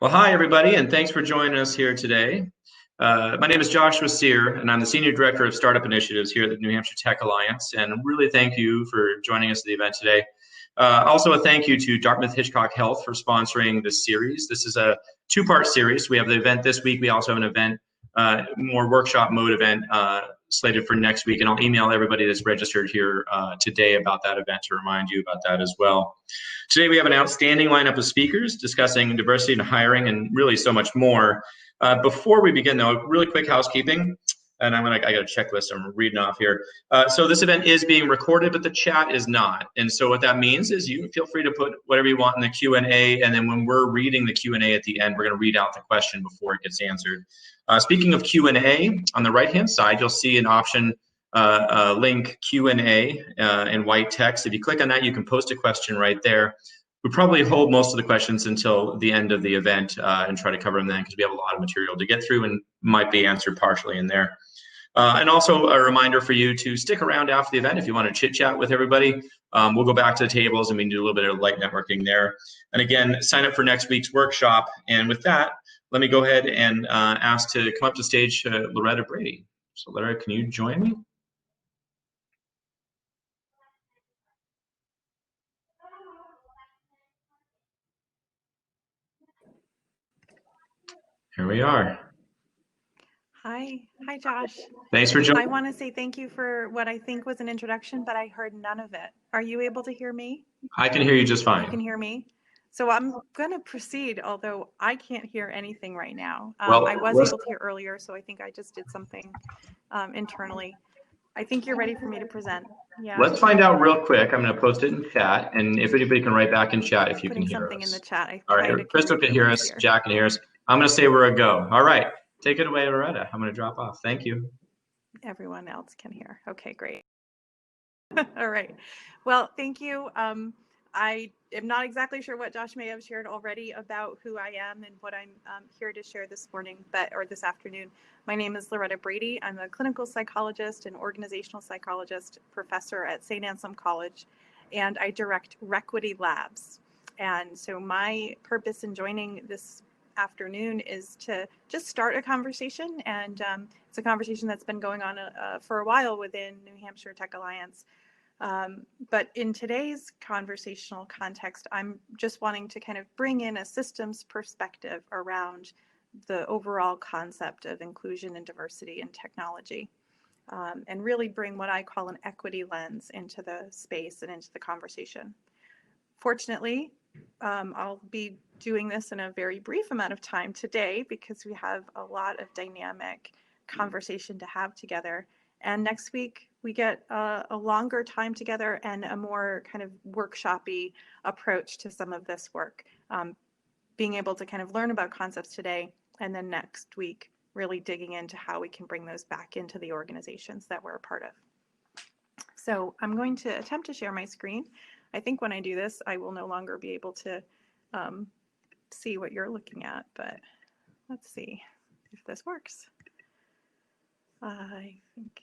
Well, hi, everybody, and thanks for joining us here today. My name is Joshua Sear, and I'm the Senior Director of Startup Initiatives here at the New Hampshire Tech Alliance, and really thank you for joining us at the event today. Also, a thank you to Dartmouth Hitchcock Health for sponsoring this series. This is a two-part series. We have the event this week. We also have an event, more workshop mode event slated for next week, and I'll email everybody that's registered here today about that event to remind you about that as well. Today we have an outstanding lineup of speakers discussing diversity and hiring and really so much more. Before we begin though, really quick housekeeping, and I got a checklist I'm reading off here. So this event is being recorded, but the chat is not. And so what that means is you feel free to put whatever you want in the Q&A, and then when we're reading the Q&A at the end, we're gonna read out the question before it gets answered. Speaking of Q&A, on the right-hand side, you'll see an option link Q&A in white text. If you click on that, you can post a question right there. We probably hold most of the questions until the end of the event and try to cover them then because we have a lot of material to get through and might be answered partially in there. And also a reminder for you to stick around after the event if you want to chit chat with everybody. We'll go back to the tables and we can do a little bit of light networking there. And again, sign up for next week's workshop. And with that, let me go ahead and ask to come up to stage Loretta Brady. So Loretta, can you join me? Here we are. Hi, Josh. Thanks for joining. I want to say thank you for what I think was an introduction, but I heard none of it. Are you able to hear me? I can hear you just fine. You can hear me? So I'm going to proceed, although I can't hear anything right now. Well, I was able to hear earlier, so I think I just did something internally. I think you're ready for me to present. Yeah. Let's find out real quick. I'm going to post it in chat, and if anybody can write back in chat if you can hear something us. in the chat. All right, Crystal can hear us, Jack can hear us. I'm going to say we're a go. All right, take it away, Loretta. I'm going to drop off. Thank you. Everyone else can hear. Okay, great. All right. Well, thank you. I am not exactly sure what Josh may have shared already about who I am and what I'm here to share this morning, or this afternoon. My name is Loretta Brady. I'm a clinical psychologist and organizational psychologist professor at St. Anselm College, and I direct Requity Labs. And so my purpose in joining this afternoon is to just start a conversation, and it's a conversation that's been going on for a while within New Hampshire Tech Alliance. But in today's conversational context, I'm just wanting to kind of bring in a systems perspective around the overall concept of inclusion and diversity in technology, and really bring what I call an equity lens into the space and into the conversation. Fortunately, I'll be doing this in a very brief amount of time today because we have a lot of dynamic conversation to have together. And next week, we get a longer time together and a more kind of workshop-y approach to some of this work. Being able to kind of learn about concepts today, and then next week, really digging into how we can bring those back into the organizations that we're a part of. So I'm going to attempt to share my screen. I think when I do this, I will no longer be able to see what you're looking at, but let's see if this works. I think.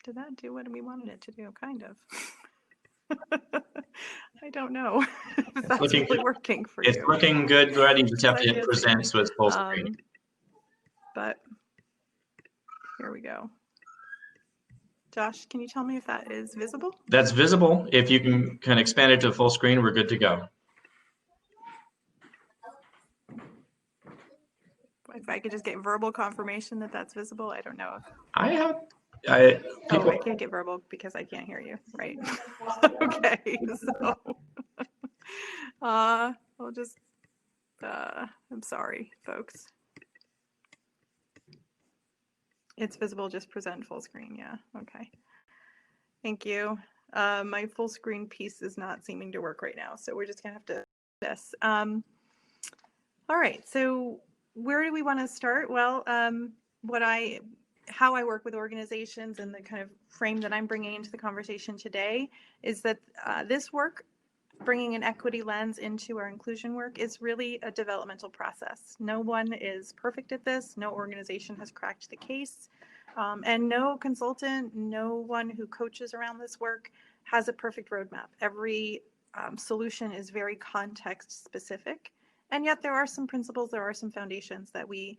Did that do what we wanted it to do? Kind of. I don't know if that's really working for you. It's looking good, Loretta. You just have to hit present so it's full screen. But here we go. Josh, can you tell me if that is visible? That's visible. If you can expand it to full screen, we're good to go. If I could just get verbal confirmation that that's visible, I don't know. I can't get verbal because I can't hear you. Right. Okay. So I'll just I'm sorry, folks. It's visible, just present full screen. Yeah. Okay. Thank you. My full screen piece is not seeming to work right now, so we're just gonna have to do this. All right. So where do we want to start? Well, how I work with organizations and the kind of frame that I'm bringing into the conversation today is that this work, bringing an equity lens into our inclusion work, is really a developmental process. No one is perfect at this. No organization has cracked the case. And no consultant, no one who coaches around this work has a perfect roadmap. Every solution is very context specific, and yet there are some principles, there are some foundations that we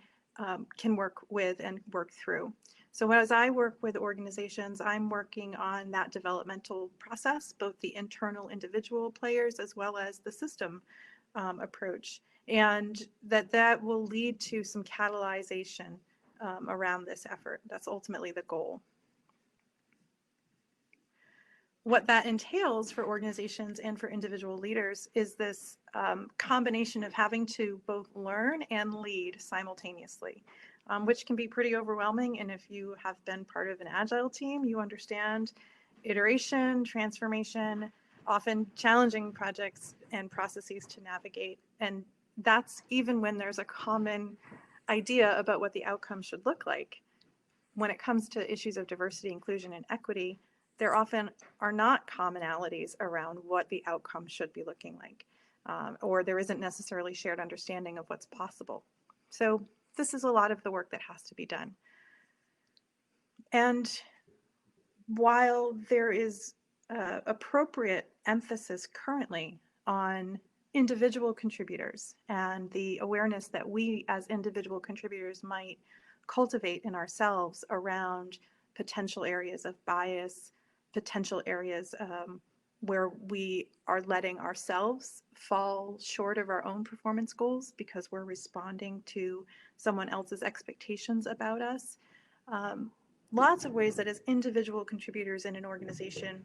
can work with and work through. So as I work with organizations, I'm working on that developmental process, both the internal individual players as well as the system approach, and that will lead to some catalyzation around this effort. That's ultimately the goal. What that entails for organizations and for individual leaders is this combination of having to both learn and lead simultaneously, which can be pretty overwhelming. And if you have been part of an agile team, you understand iteration, transformation, often challenging projects and processes to navigate. And that's even when there's a common idea about what the outcome should look like. When it comes to issues of diversity, inclusion, and equity, there often are not commonalities around what the outcome should be looking like, or there isn't necessarily shared understanding of what's possible. So this is a lot of the work that has to be done. And while there is appropriate emphasis currently on individual contributors and the awareness that we as individual contributors might cultivate in ourselves around potential areas of bias, potential areas where we are letting ourselves fall short of our own performance goals because we're responding to someone else's expectations about us. Lots of ways that as individual contributors in an organization,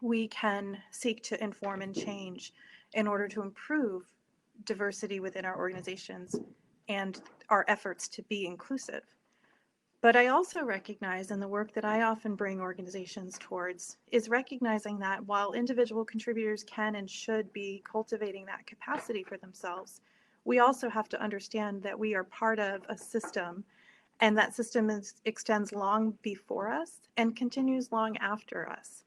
we can seek to inform and change in order to improve diversity within our organizations and our efforts to be inclusive. But I also recognize, and the work that I often bring organizations towards, is recognizing that while individual contributors can and should be cultivating that capacity for themselves, we also have to understand that we are part of a system, and that system extends long before us and continues long after us.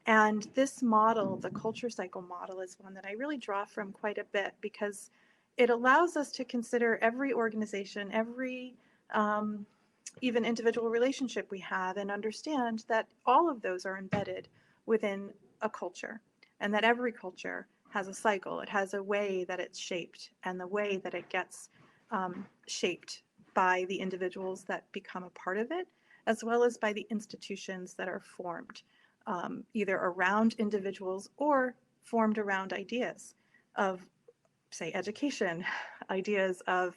And this model, the culture cycle model, is one that I really draw from quite a bit because it allows us to consider every organization, every even individual relationship we have, and understand that all of those are embedded within a culture, and that every culture has a cycle. It has a way that it's shaped, and the way that it gets shaped by the individuals that become a part of it, as well as by the institutions that are formed, either around individuals or formed around ideas of, say, education, ideas of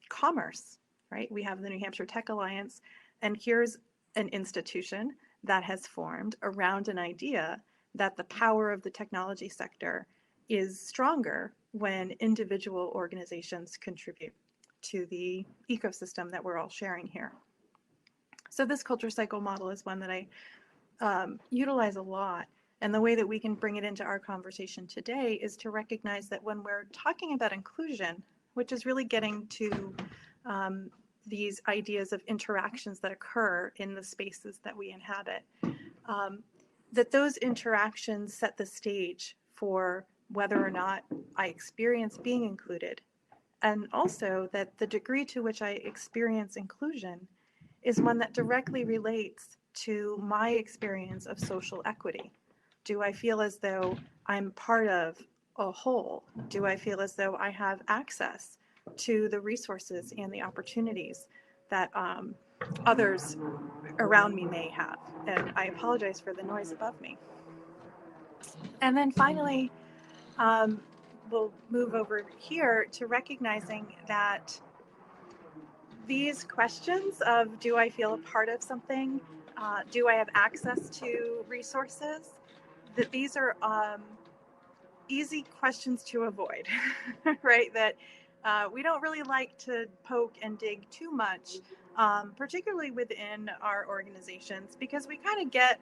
commerce, right? We have the New Hampshire Tech Alliance, and here's an institution that has formed around an idea that the power of the technology sector is stronger when individual organizations contribute to the ecosystem that we're all sharing here. So this culture cycle model is one that I utilize a lot. And the way that we can bring it into our conversation today is to recognize that when we're talking about inclusion, which is really getting to these ideas of interactions that occur in the spaces that we inhabit, that those interactions set the stage for whether or not I experience being included. And also that the degree to which I experience inclusion is one that directly relates to my experience of social equity. Do I feel as though I'm part of a whole? Do I feel as though I have access to the resources and the opportunities that others around me may have? And I apologize for the noise above me. And then finally, we'll move over here to recognizing that these questions of do I feel a part of something, do I have access to resources, that these are easy questions to avoid, right? That we don't really like to poke and dig too much, particularly within our organizations, because we kind of get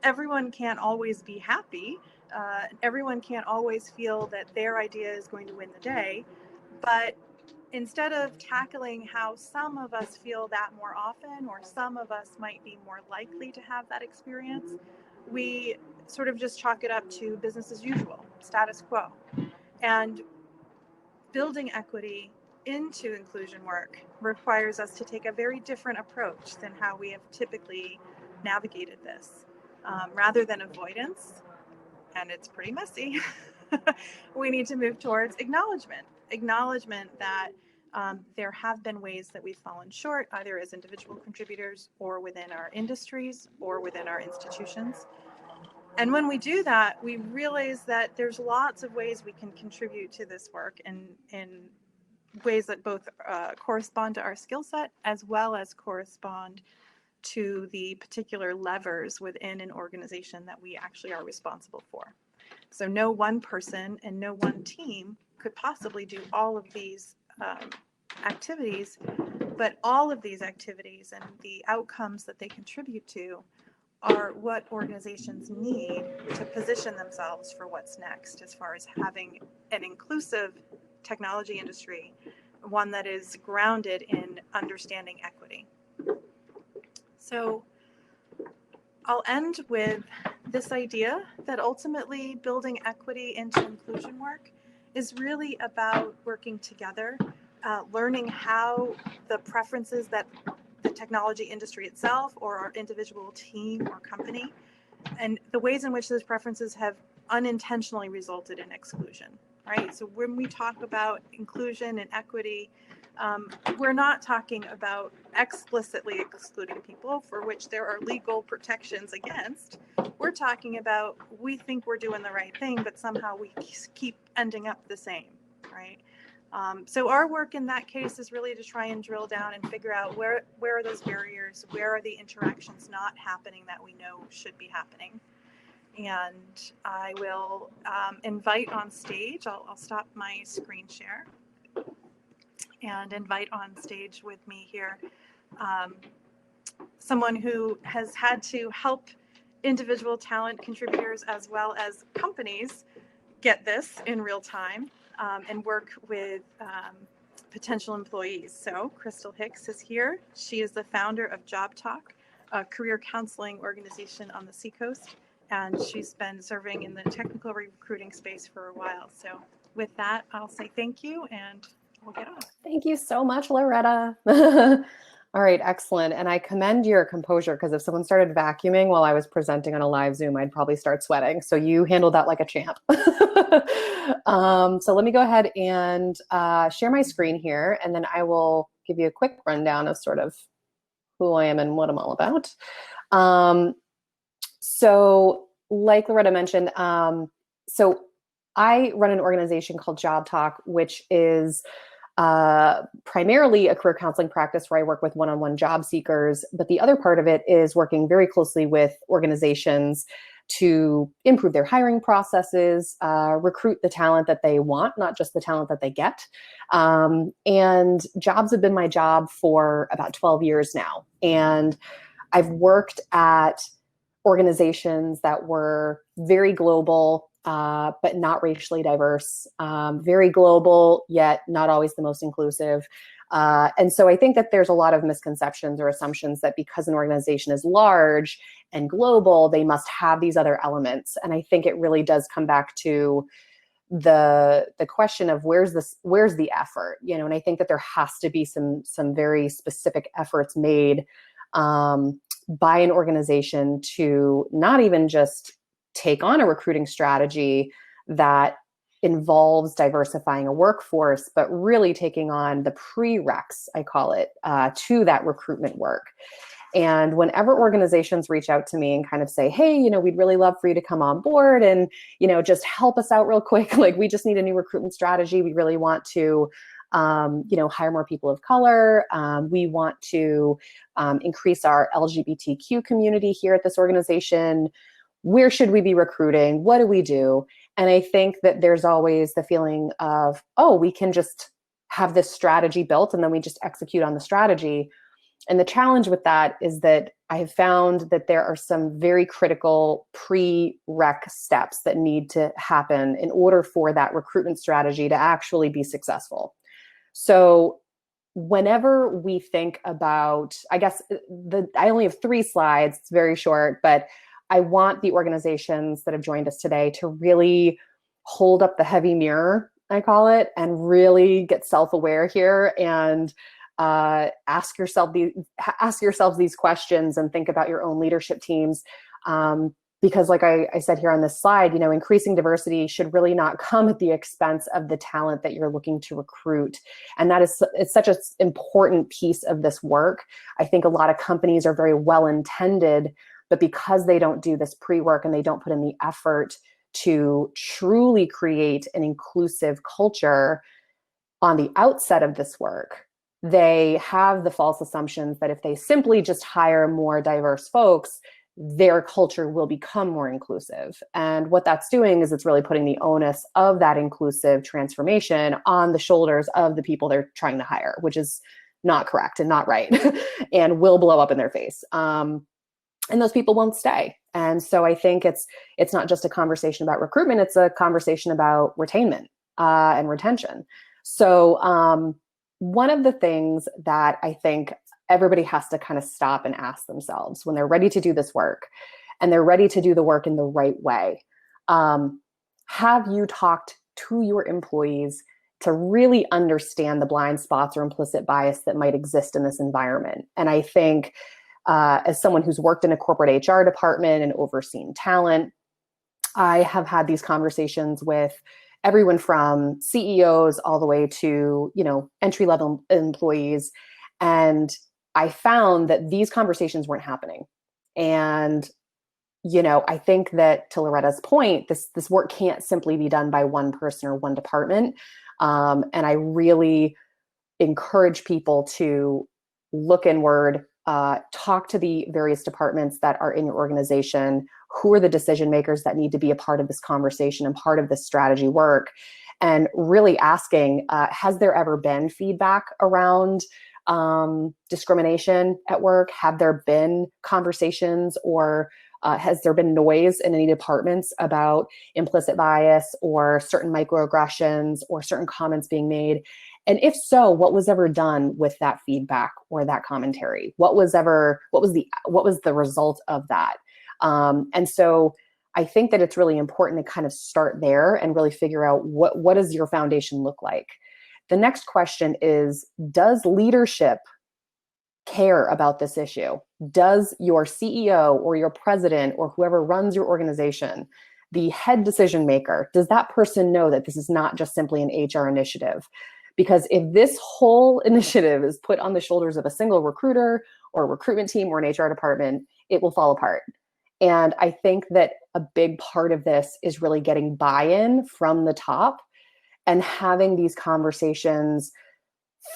everyone can't always be happy. Everyone can't always feel that their idea is going to win the day. But instead of tackling how some of us feel that more often, or some of us might be more likely to have that experience, we sort of just chalk it up to business as usual, status quo. And building equity into inclusion work requires us to take a very different approach than how we have typically navigated this. rather than avoidance, and it's pretty messy. We need to move towards acknowledgement that there have been ways that we've fallen short, either as individual contributors or within our industries or within our institutions. And when we do that, we realize that there's lots of ways we can contribute to this work in ways that both correspond to our skill set as well as correspond to the particular levers within an organization that we actually are responsible for. So no one person and no one team could possibly do all of these activities, but all of these activities and the outcomes that they contribute to are what organizations need to position themselves for what's next as far as having an inclusive technology industry, one that is grounded in understanding equity. So I'll end with this idea that ultimately building equity into inclusion work is really about working together, learning how the preferences that the technology industry itself or our individual team or company, and the ways in which those preferences have unintentionally resulted in exclusion, right? So when we talk about inclusion and equity, we're not talking about explicitly excluding people for which there are legal protections against. We're talking about we think we're doing the right thing, but somehow we keep ending up the same, right? So our work in that case is really to try and drill down and figure out where are those barriers, where are the interactions not happening that we know should be happening. And I will invite on stage, I'll stop my screen share and invite on stage with me here someone who has had to help individual talent contributors as well as companies get this in real time and work with potential employees. So Crystal Hicks is here. She is the founder of Job Talk, a career counseling organization on the Seacoast, and she's been serving in the technical recruiting space for a while. So with that, I'll say thank you and we'll get on. Thank you so much, Loretta. All right, excellent. And I commend your composure, because if someone started vacuuming while I was presenting on a live Zoom, I'd probably start sweating. So you handled that like a champ. So let me go ahead and share my screen here, and then I will give you a quick rundown of sort of who I am and what I'm all about. So like Loretta mentioned, so I run an organization called Job Talk, which is primarily a career counseling practice where I work with one-on-one job seekers. But the other part of it is working very closely with organizations to improve their hiring processes, recruit the talent that they want, not just the talent that they get. And jobs have been my job for about 12 years now. And I've worked at organizations that were very global, but not racially diverse, very global, yet not always the most inclusive. And so I think that there's a lot of misconceptions or assumptions that because an organization is large and global, they must have these other elements. And I think it really does come back to the question of where's the effort, you know, and I think that there has to be some very specific efforts made by an organization to not even just take on a recruiting strategy that involves diversifying a workforce, but really taking on the prereqs, I call it, to that recruitment work. And whenever organizations reach out to me and kind of say, hey, you know, we'd really love for you to come on board and, you know, just help us out real quick. Like, we just need a new recruitment strategy. We really want to, you know, hire more people of color. We want to increase our LGBTQ community here at this organization. Where should we be recruiting? What do we do? And I think that there's always the feeling of, oh, we can just have this strategy built and then we just execute on the strategy. And the challenge with that is that I have found that there are some very critical prereq steps that need to happen in order for that recruitment strategy to actually be successful. So whenever we think about, I guess I only have 3 slides, it's very short, but I want the organizations that have joined us today to really hold up the heavy mirror, I call it, and really get self-aware here and ask yourselves these questions and think about your own leadership teams. Because like I said here on this slide, increasing diversity should really not come at the expense of the talent that you're looking to recruit. And it's such an important piece of this work. I think a lot of companies are very well intended, but because they don't do this pre-work and they don't put in the effort to truly create an inclusive culture on the outset of this work, they have the false assumptions that if they simply just hire more diverse folks, their culture will become more inclusive. And what that's doing is it's really putting the onus of that inclusive transformation on the shoulders of the people they're trying to hire, which is not correct and not right and will blow up in their face. And those people won't stay. And so I think it's not just a conversation about recruitment, it's a conversation about retainment and retention. So one of the things that I think everybody has to kind of stop and ask themselves when they're ready to do this work and they're ready to do the work in the right way, have you talked to your employees to really understand the blind spots or implicit bias that might exist in this environment? And I think as someone who's worked in a corporate HR department and overseen talent, I have had these conversations with everyone from CEOs all the way to, entry-level employees. And I found that these conversations weren't happening. And, I think that to Loretta's point, this work can't simply be done by one person or one department. And I really encourage people to look inward, talk to the various departments that are in your organization. Who are the decision makers that need to be a part of this conversation and part of this strategy work? And really asking, has there ever been feedback around discrimination at work? Have there been conversations or has there been noise in any departments about implicit bias or certain microaggressions or certain comments being made? And if so, what was ever done with that feedback or that commentary? What was the result of that? And so I think that it's really important to kind of start there and really figure out what does your foundation look like? The next question is, does leadership care about this issue? Does your CEO or your president or whoever runs your organization, the head decision maker, does that person know that this is not just simply an HR initiative? Because if this whole initiative is put on the shoulders of a single recruiter or a recruitment team or an HR department, it will fall apart. And I think that a big part of this is really getting buy-in from the top and having these conversations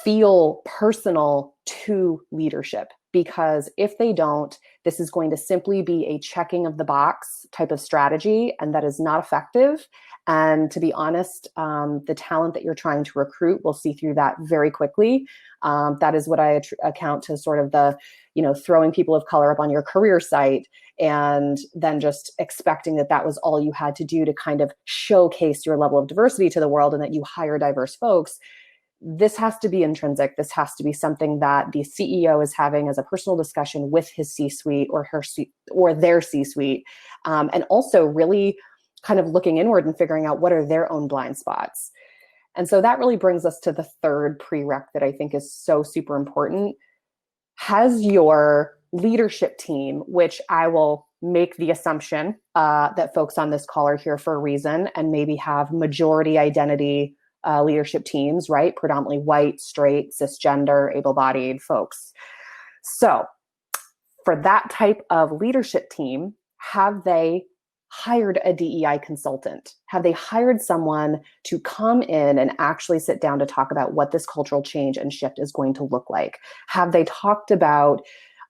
feel personal to leadership. Because if they don't, this is going to simply be a checking of the box type of strategy, and that is not effective. And to be honest, the talent that you're trying to recruit will see through that very quickly. That is what I account to sort of the, throwing people of color up on your career site and then just expecting that was all you had to do to kind of showcase your level of diversity to the world and that you hire diverse folks. This has to be intrinsic. This has to be something that the CEO is having as a personal discussion with his C-suite or their C-suite, and also really kind of looking inward and figuring out what are their own blind spots. And so that really brings us to the third prereq that I think is so super important. Has your leadership team, which I will make the assumption that folks on this call are here for a reason and maybe have majority identity leadership teams, right? Predominantly white, straight, cisgender, able-bodied folks. So for that type of leadership team, have they hired a DEI consultant? Have they hired someone to come in and actually sit down to talk about what this cultural change and shift is going to look like? Have they talked about,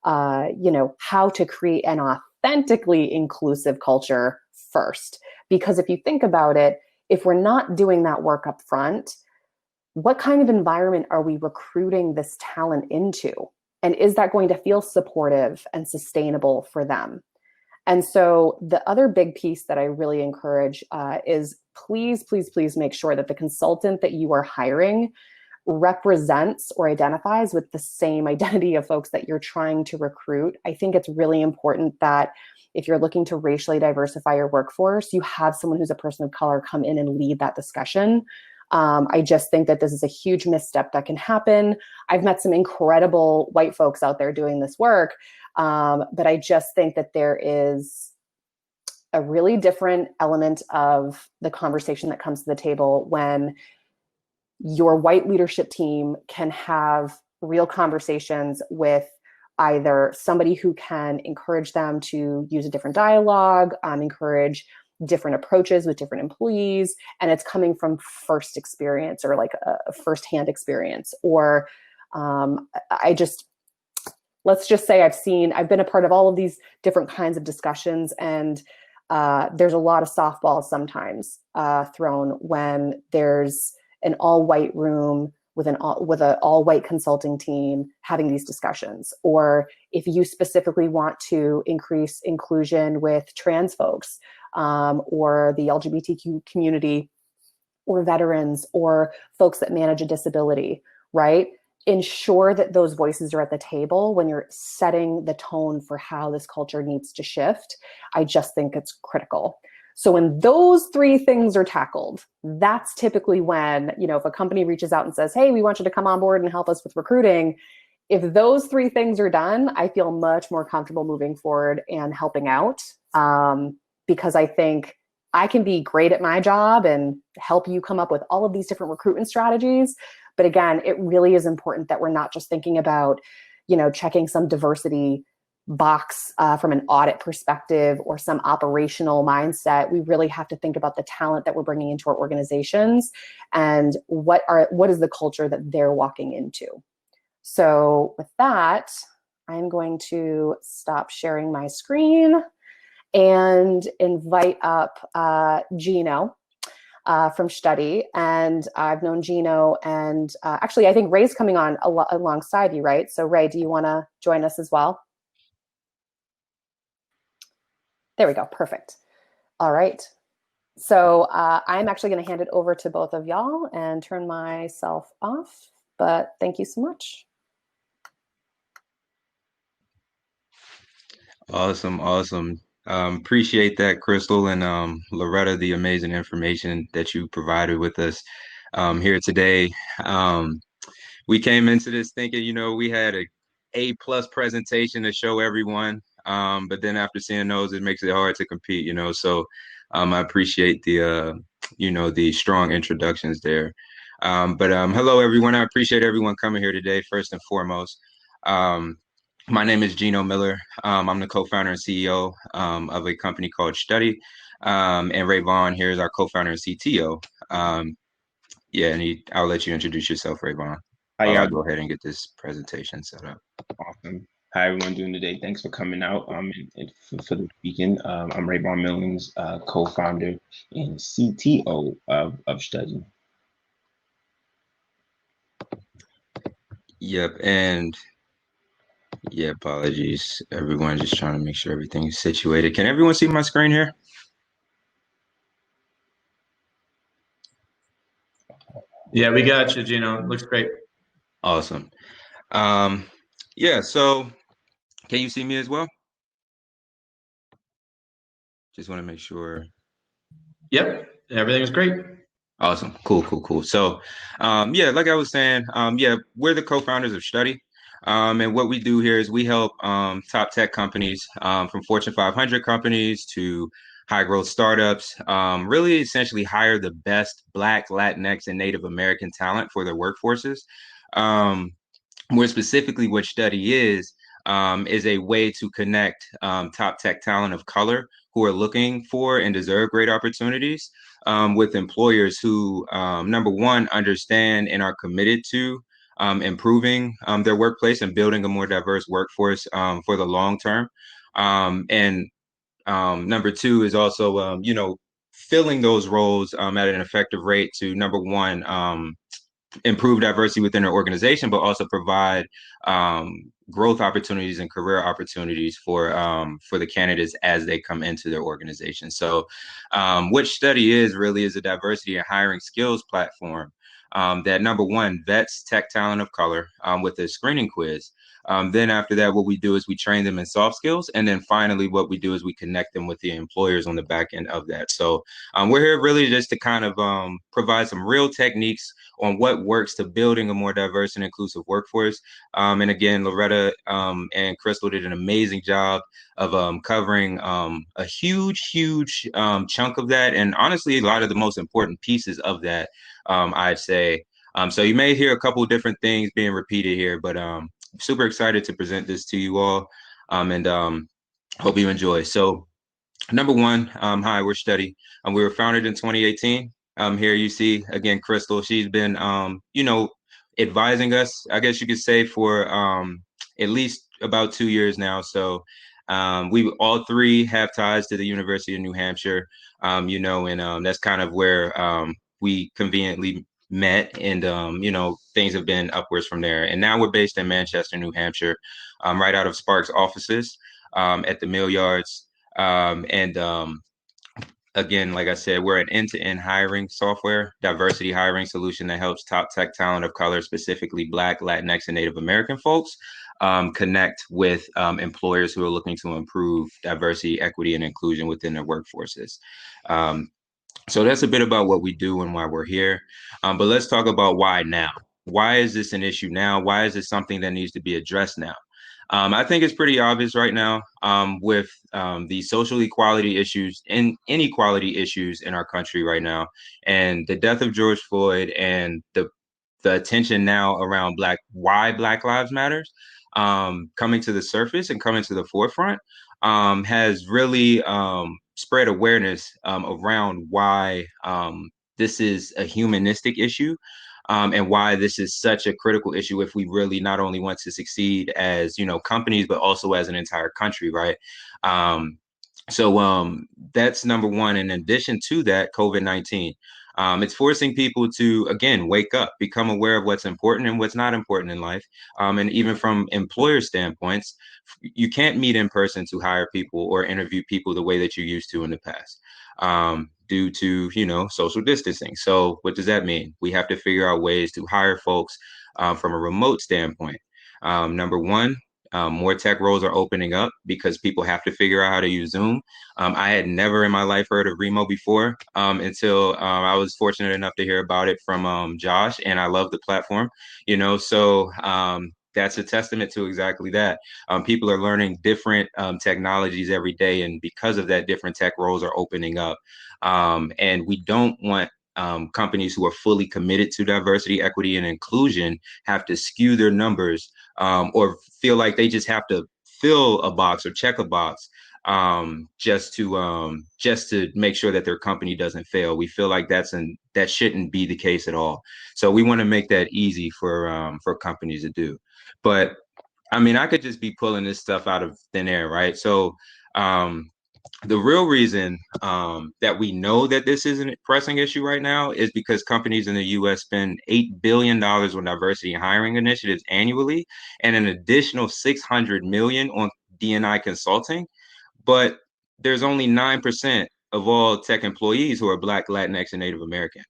how to create an authentically inclusive culture first? Because if you think about it, if we're not doing that work up front, what kind of environment are we recruiting this talent into? And is that going to feel supportive and sustainable for them? And so the other big piece that I really encourage is please make sure that the consultant that you are hiring represents or identifies with the same identity of folks that you're trying to recruit. I think it's really important that if you're looking to racially diversify your workforce, you have someone who's a person of color come in and lead that discussion. I just think that this is a huge misstep that can happen. I've met some incredible white folks out there doing this work, but I just think that there is a really different element of the conversation that comes to the table when your white leadership team can have real conversations with either somebody who can encourage them to use a different dialogue, encourage different approaches with different employees, and it's coming from first experience or like a firsthand experience. Or let's just say I've been a part of all of these different kinds of discussions, and there's a lot of softballs sometimes thrown when there's an all-white room with an all-white consulting team having these discussions. Or if you specifically want to increase inclusion with trans folks, or the LGBTQ community, or veterans, or folks that manage a disability, right? Ensure that those voices are at the table when you're setting the tone for how this culture needs to shift. I just think it's critical. So when those three things are tackled, that's typically when, if a company reaches out and says, hey, we want you to come on board and help us with recruiting. If those three things are done, I feel much more comfortable moving forward and helping out, because I think I can be great at my job and help you come up with all of these different recruitment strategies. But again, it really is important that we're not just thinking about, checking some diversity box from an audit perspective or some operational mindset. We really have to think about the talent that we're bringing into our organizations and what is the culture that they're walking into. So with that, I'm going to stop sharing my screen and invite up Gino from Study. And I've known Gino, and actually I think Ray's coming on alongside you, right? So Ray, do you want to join us as well? There we go, perfect. All right. So I'm actually going to hand it over to both of y'all and turn myself off, but thank you so much. Awesome. Appreciate that, Crystal and Loretta, the amazing information that you provided with us here today. We came into this thinking, we had a A+ presentation to show everyone, but then after seeing those, it makes it hard to compete, So I appreciate the strong introductions there. But hello, everyone. I appreciate everyone coming here today, first and foremost. My name is Gino Miller. I'm the co-founder and CEO of a company called Study. And Ray Vaughn here is our co-founder and CTO. And I'll let you introduce yourself, Ray Vaughn. I'll go ahead and get this presentation set up. Awesome. How everyone doing today? Thanks for coming out and for the speaking. I'm Ray Vaughn Millings, co-founder and CTO of Study. Yep, and apologies, everyone. Just trying to make sure everything's situated. Can everyone see my screen here? Yeah, we got you, Gino. Looks great. Awesome. So can you see me as well? Just want to make sure. Yep, everything's great. Awesome. Cool. So, like I was saying, we're the co-founders of Study. And what we do here is we help top tech companies, from Fortune 500 companies to high growth startups, really essentially hire the best Black, Latinx, and Native American talent for their workforces. More specifically, what Study is a way to connect top tech talent of color who are looking for and deserve great opportunities with employers who, number one, understand and are committed to improving their workplace and building a more diverse workforce for the long term. And number two is also, filling those roles at an effective rate to, number one, improve diversity within their organization, but also provide growth opportunities and career opportunities for the candidates as they come into their organization. So what Study is a diversity and hiring skills platform that, number one, vets tech talent of color with a screening quiz, Then after that, what we do is we train them in soft skills. And then finally, what we do is we connect them with the employers on the back end of that. So we're here really just to kind of provide some real techniques on what works to building a more diverse and inclusive workforce. And again, Loretta and Crystal did an amazing job of covering a huge chunk of that. And honestly, a lot of the most important pieces of that, I'd say. So you may hear a couple of different things being repeated here, but super excited to present this to you all, and hope you enjoy. So number one, hi, we're Steady. We were founded in 2018. Here you see again Crystal. She's been, advising us, I guess you could say, for at least about 2 years now. So we all three have ties to the University of New Hampshire, and that's kind of where we conveniently met, and things have been upwards from there. And now we're based in Manchester, New Hampshire, right out of Spark's offices at the Mill Yards. And again, like I said, we're an end-to-end hiring software, diversity hiring solution that helps top tech talent of color, specifically Black, Latinx, and Native American folks, connect with employers who are looking to improve diversity, equity, and inclusion within their workforces. So that's a bit about what we do and why we're here. But let's talk about why now. Why is this an issue now? Why is this something that needs to be addressed now? I think it's pretty obvious right now with the social equality issues and inequality issues in our country right now, and the death of George Floyd, and the attention now around why Black Lives Matters coming to the surface and coming to the forefront has really spread awareness around why this is a humanistic issue, and why this is such a critical issue if we really not only want to succeed as companies, but also as an entire country, right? So that's number one. In addition to that, COVID-19. It's forcing people to, again, wake up, become aware of what's important and what's not important in life. And even from employer standpoints, you can't meet in person to hire people or interview people the way that you used to in the past, due to, social distancing. So what does that mean? We have to figure out ways to hire folks from a remote standpoint. Number one, more tech roles are opening up because people have to figure out how to use Zoom. I had never in my life heard of Remo before until I was fortunate enough to hear about it from Josh, and I love the platform, so that's a testament to exactly that. People are learning different technologies every day, and because of that, different tech roles are opening up. And we don't want companies who are fully committed to diversity, equity, and inclusion have to skew their numbers or feel like they just have to fill a box or check a box just to make sure that their company doesn't fail. We feel like that shouldn't be the case at all. So we want to make that easy for companies to do. But I mean, I could just be pulling this stuff out of thin air, right? So the real reason that we know that this isn't a pressing issue right now is because companies in the U.S. spend $8 billion on diversity and hiring initiatives annually, and an additional $600 million on D&I consulting. But there's only 9% of all tech employees who are Black, Latinx, and Native American.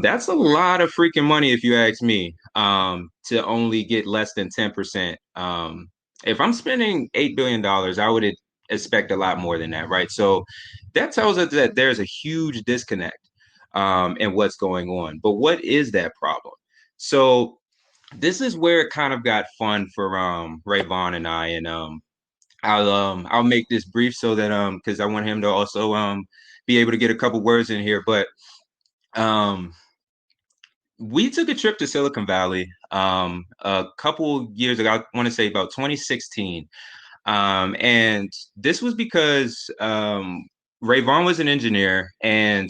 That's a lot of freaking money, if you ask me, to only get less than 10%. If I'm spending $8 billion, I would expect a lot more than that, right? So that tells us that there's a huge disconnect in what's going on. But what is that problem? So this is where it kind of got fun for Ray Vaughn and I, and I'll make this brief so that because I want him to also be able to get a couple words in here. But we took a trip to Silicon Valley a couple years ago. I want to say about 2016. And this was because Ray Vaughn was an engineer, and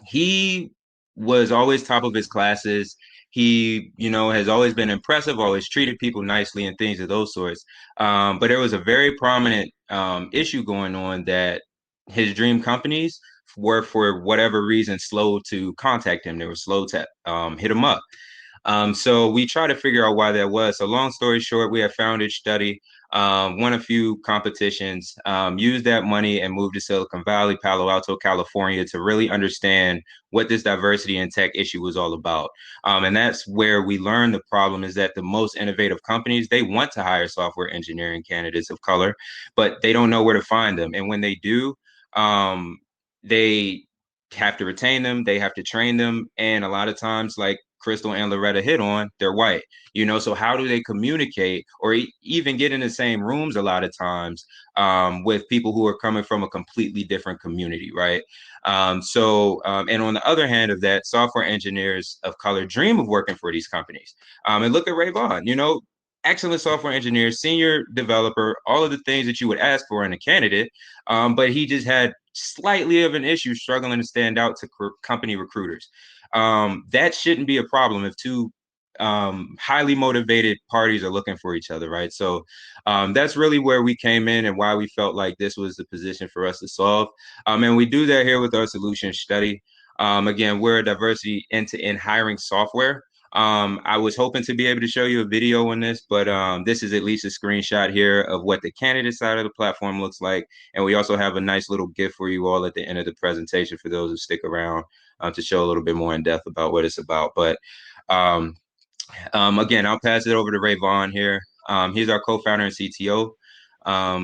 he was always top of his classes. He, has always been impressive, always treated people nicely and things of those sorts. But there was a very prominent issue going on that his dream companies were, for whatever reason, slow to contact him. They were slow to hit him up. So we try to figure out why that was. So long story short, we have founded Study, won a few competitions, used that money and moved to Silicon Valley, Palo Alto, California to really understand what this diversity in tech issue was all about. And that's where we learned the problem is that the most innovative companies, they want to hire software engineering candidates of color, but they don't know where to find them. And when they do, they have to retain them, they have to train them. And a lot of times, like Crystal and Loretta hit on, they're white, so how do they communicate or even get in the same rooms a lot of times with people who are coming from a completely different community, right? And on the other hand of that, software engineers of color dream of working for these companies. And look at Ray Vaughn, excellent software engineer, senior developer, all of the things that you would ask for in a candidate, but he just had slightly of an issue struggling to stand out to company recruiters. That shouldn't be a problem if two highly motivated parties are looking for each other, right? So that's really where we came in and why we felt like this was the position for us to solve. And we do that here with our solution Study. Again, we're a diversity end-to-end hiring software. I was hoping to be able to show you a video on this, but this is at least a screenshot here of what the candidate side of the platform looks like. And we also have a nice little gift for you all at the end of the presentation for those who stick around to show a little bit more in depth about what it's about. But again, I'll pass it over to Ray Vaughn here. He's our co-founder and CTO.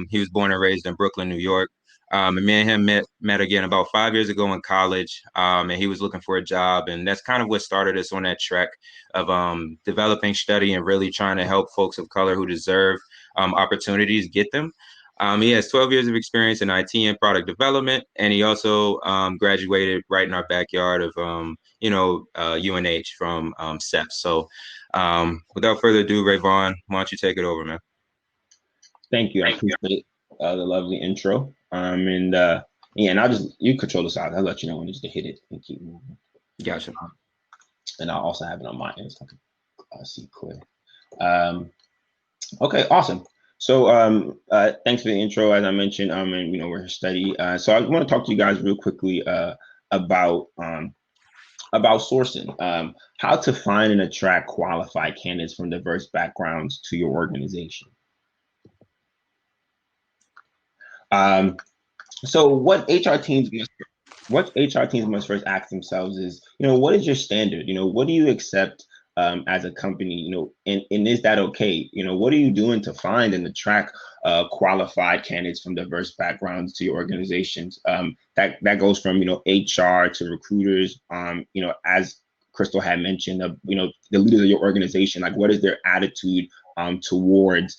He was born and raised in Brooklyn, New York. And me and him met again about 5 years ago in college. And he was looking for a job. And that's kind of what started us on that track of developing Study and really trying to help folks of color who deserve opportunities get them. He has 12 years of experience in IT and product development, and he also graduated right in our backyard of, UNH from CEP. So without further ado, Ray Vaughn, why don't you take it over, man? Thank you. I appreciate the lovely intro. And you control the side. I'll let you know when just to hit it and keep moving. Gotcha. And I'll also have it on my end so I can see clear. Okay, awesome. So thanks for the intro. As I mentioned, we're a Study. So I want to talk to you guys real quickly about sourcing, how to find and attract qualified candidates from diverse backgrounds to your organization. So what HR teams must first ask themselves is, what is your standard? What do you accept as a company? And is that okay? What are you doing to find and attract qualified candidates from diverse backgrounds to your organizations? That goes from HR to recruiters. As Crystal had mentioned, the leaders of your organization, like what is their attitude towards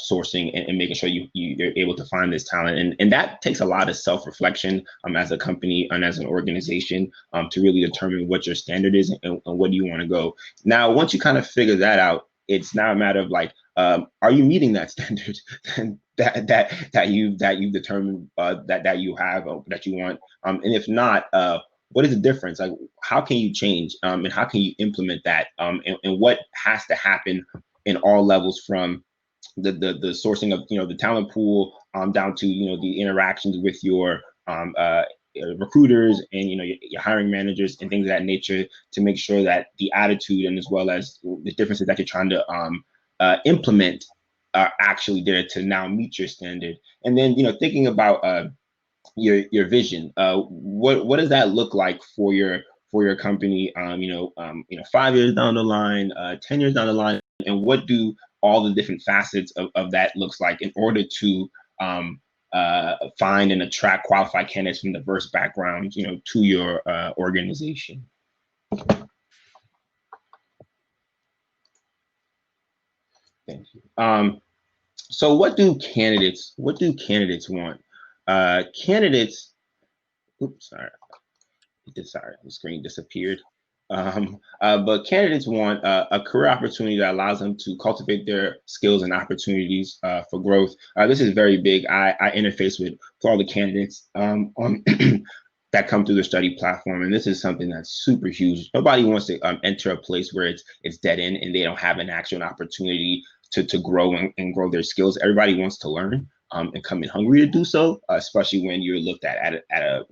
sourcing and making sure you're able to find this talent, and that takes a lot of self-reflection as a company and as an organization to really determine what your standard is and what do you want to go. Now, once you kind of figure that out, it's now a matter of like, are you meeting that standard that you've determined that you have that you want, and if not, what is the difference? Like, how can you change and how can you implement that, and what has to happen in all levels, from the sourcing of the talent pool down to the interactions with your recruiters and your hiring managers and things of that nature, to make sure that the attitude and as well as the differences that you're trying to implement are actually there to now meet your standard. And then thinking about your vision, what does that look like for your company 5 years down the line, 10 years down the line, and what do all the different facets of that looks like in order to find and attract qualified candidates from diverse backgrounds, to your organization. Thank you. So what do candidates want? Candidates, oops, sorry, the screen disappeared. But candidates want a career opportunity that allows them to cultivate their skills and opportunities for growth. This is very big. I interface with all the candidates on that come through the Study platform, and this is something that's super huge. Nobody wants to enter a place where it's dead end and they don't have an actual opportunity to grow and grow their skills. Everybody wants to learn and come in hungry to do so, especially when you're looked at a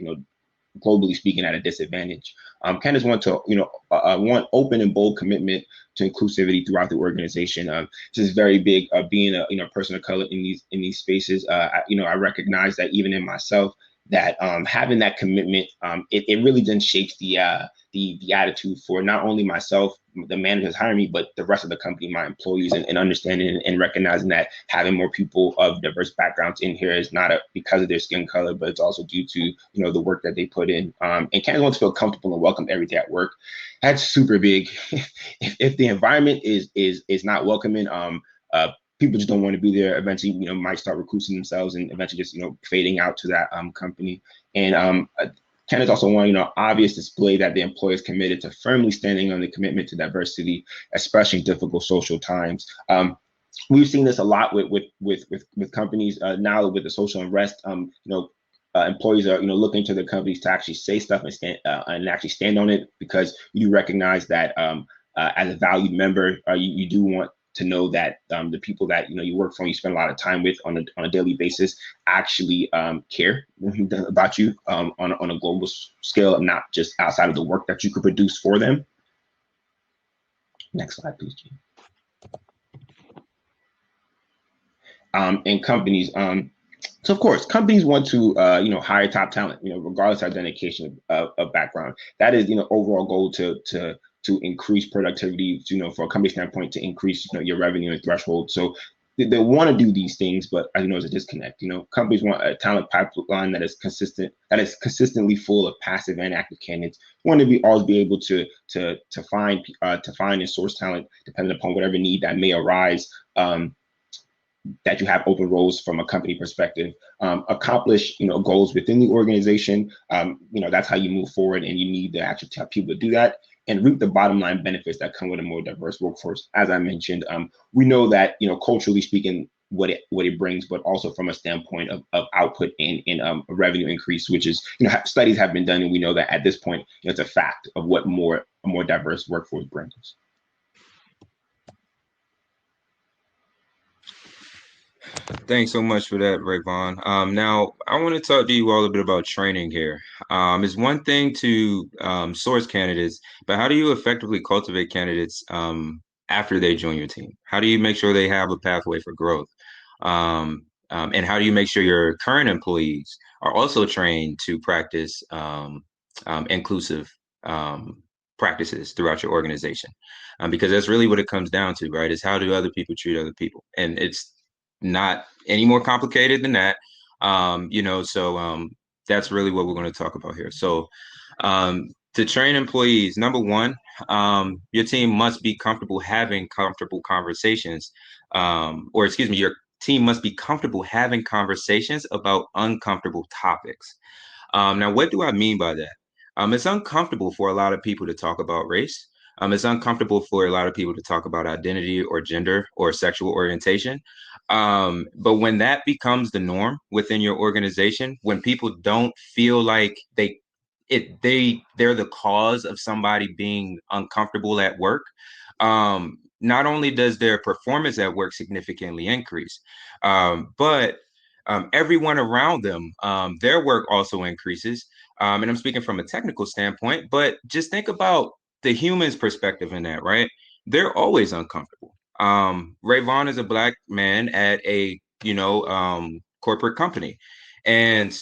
globally speaking, at a disadvantage. Candidates want to, want open and bold commitment to inclusivity throughout the organization. This is very big. Being a person of color in these spaces, I recognize that even in myself, that having that commitment, it really then shapes the attitude for not only myself, the managers hiring me, but the rest of the company, my employees, and understanding and recognizing that having more people of diverse backgrounds in here is not because of their skin color, but it's also due to the work that they put in. And candidates want to feel comfortable and welcome every day at work. That's super big. if the environment is not welcoming, people just don't want to be there. Eventually, might start recruiting themselves and eventually just, fading out to that company. And candidates also want, obvious display that the employer is committed to firmly standing on the commitment to diversity, especially in difficult social times. We've seen this a lot with companies now with the social unrest. Employees are looking to their companies to actually say stuff and actually stand on it, because you recognize that as a valued member, you do want to know that the people that you work for, you spend a lot of time with on a daily basis, actually care about you on a global scale, and not just outside of the work that you could produce for them. Next slide, please, Gene. And companies, so of course, companies want to hire top talent, regardless of dedication of background. That is overall goal to increase productivity, for a company standpoint, to increase your revenue and threshold. So they want to do these things, but as there's a disconnect. Companies want a talent pipeline that is consistent, that is consistently full of passive and active candidates. Want to always be able to find and source talent depending upon whatever need that may arise. That you have open roles from a company perspective, accomplish goals within the organization. That's how you move forward, and you need to actually tell people to do that and reap the bottom line benefits that come with a more diverse workforce. As I mentioned, we know that culturally speaking, what it brings, but also from a standpoint of output and revenue increase, which is studies have been done, and we know that at this point it's a fact of what a more diverse workforce brings. Thanks so much for that, Rayvon. Now, I want to talk to you all a bit about training here. It's one thing to source candidates, but how do you effectively cultivate candidates after they join your team? How do you make sure they have a pathway for growth? And how do you make sure your current employees are also trained to practice inclusive practices throughout your organization? Because that's really what it comes down to, right? Is how do other people treat other people? And it's not any more complicated than that. So that's really what we're going to talk about here. So to train employees, number one, your team must be comfortable having comfortable conversations, your team must be comfortable having conversations about uncomfortable topics. Now, what do I mean by that? It's uncomfortable for a lot of people to talk about race. It's uncomfortable for a lot of people to talk about identity or gender or sexual orientation. But when that becomes the norm within your organization, when people don't feel like they're the cause of somebody being uncomfortable at work, not only does their performance at work significantly increase, but everyone around them, their work also increases. And I'm speaking from a technical standpoint, but just think about the human's perspective in that, right? They're always uncomfortable. Rayvon is a Black man at a, corporate company, and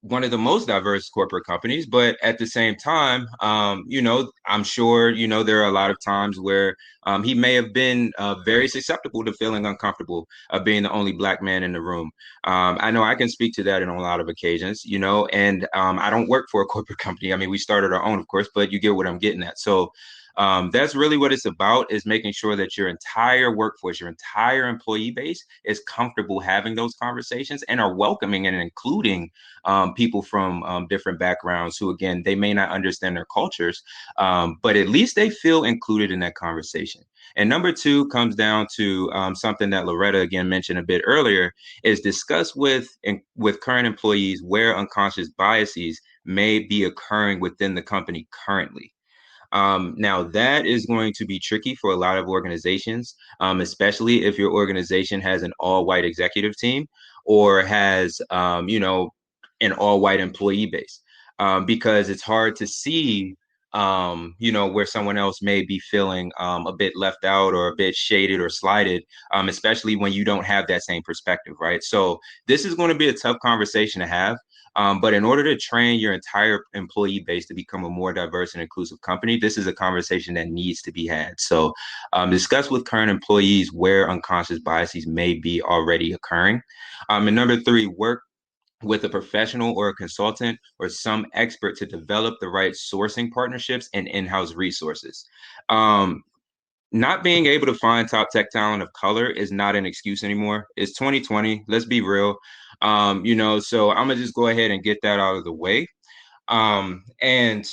one of the most diverse corporate companies. But at the same time, I'm sure, there are a lot of times where he may have been very susceptible to feeling uncomfortable being the only Black man in the room. I know I can speak to that on a lot of occasions, and I don't work for a corporate company. I mean, we started our own, of course, but you get what I'm getting at. So that's really what it's about, is making sure that your entire workforce, your entire employee base is comfortable having those conversations and are welcoming and including people from different backgrounds who, again, they may not understand their cultures, but at least they feel included in that conversation. And number two comes down to something that Loretta, again, mentioned a bit earlier, is discuss with current employees where unconscious biases may be occurring within the company currently. Now, that is going to be tricky for a lot of organizations, especially if your organization has an all-white executive team or has, an all-white employee base. because it's hard to see, where someone else may be feeling a bit left out or a bit shaded or slighted, especially when you don't have that same perspective, right? So this is going to be a tough conversation to have. But in order to train your entire employee base to become a more diverse and inclusive company, this is a conversation that needs to be had. So discuss with current employees where unconscious biases may be already occurring. And number three, work with a professional or a consultant or some expert to develop the right sourcing partnerships and in-house resources. Not being able to find top tech talent of color is not an excuse anymore. It's 2020. Let's be real. So I'm gonna just go ahead and get that out of the way. And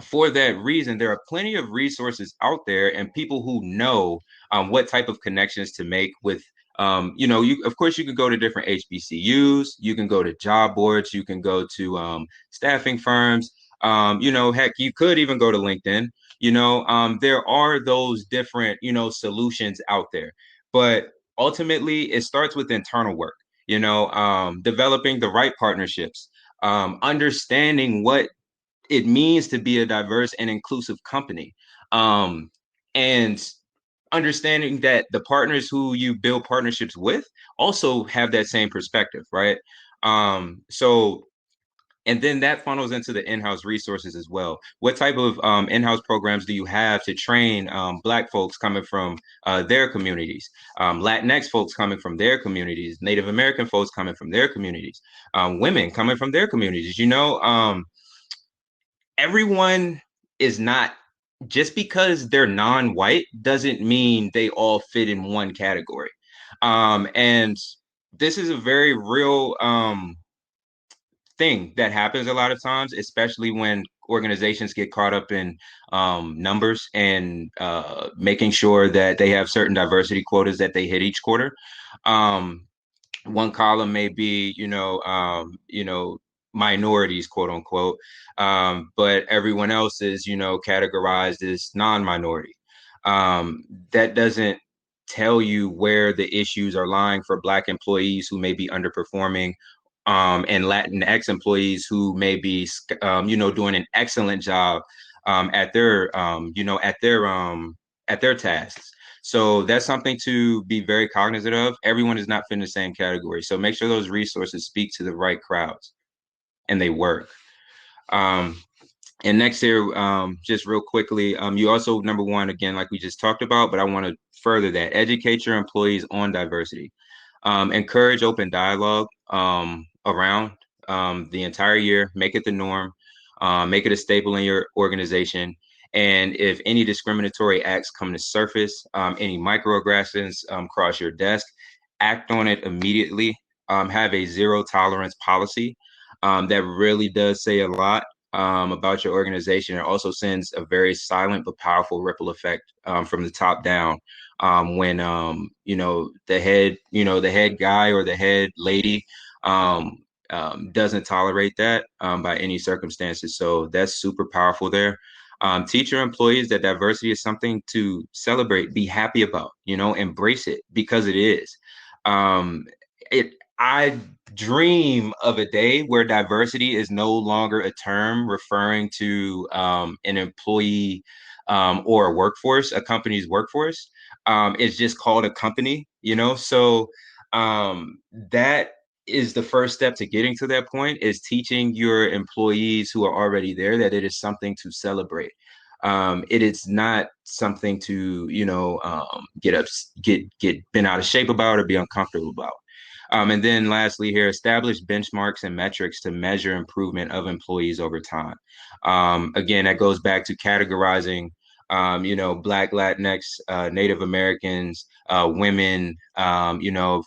for that reason, there are plenty of resources out there and people who know what type of connections to make with. You of course you can go to different HBCUs, you can go to job boards, you can go to staffing firms. Heck, you could even go to LinkedIn. There are those different solutions out there, but ultimately it starts with internal work. Developing the right partnerships, understanding what it means to be a diverse and inclusive company, and understanding that the partners who you build partnerships with also have that same perspective, right? So and then that funnels into the in-house resources as well. What type of in-house programs do you have to train Black folks coming from their communities, Latinx folks coming from their communities, Native American folks coming from their communities, women coming from their communities? Everyone is not, just because they're non-white doesn't mean they all fit in one category. And this is a very real thing that happens a lot of times, especially when organizations get caught up in numbers and making sure that they have certain diversity quotas that they hit each quarter. One column may be, minorities, quote unquote, but everyone else is, categorized as non-minority. That doesn't tell you where the issues are lying for Black employees who may be underperforming, and Latinx employees who may be, doing an excellent job at their, at their tasks. So that's something to be very cognizant of. Everyone is not fit in the same category. So make sure those resources speak to the right crowds and they work. And next here, just real quickly, you also, number one, again, like we just talked about, but I want to further that, educate your employees on diversity. Encourage open dialogue around the entire year, make it the norm, make it a staple in your organization. And if any discriminatory acts come to surface, any microaggressions cross your desk, act on it immediately. Have a zero tolerance policy. That really does say a lot about your organization. It also sends a very silent but powerful ripple effect from the top down. When the head guy or the head lady doesn't tolerate that by any circumstances. So that's super powerful there. Teach your employees that diversity is something to celebrate, be happy about, embrace it, because it is. I dream of a day where diversity is no longer a term referring to an employee or a workforce, a company's workforce. It's just called a company, So that is the first step to getting to that point, is teaching your employees who are already there that it is something to celebrate. It is not something to, get bent out of shape about or be uncomfortable about. And then lastly here, establish benchmarks and metrics to measure improvement of employees over time. Again, that goes back to categorizing, Black, Latinx, Native Americans, women,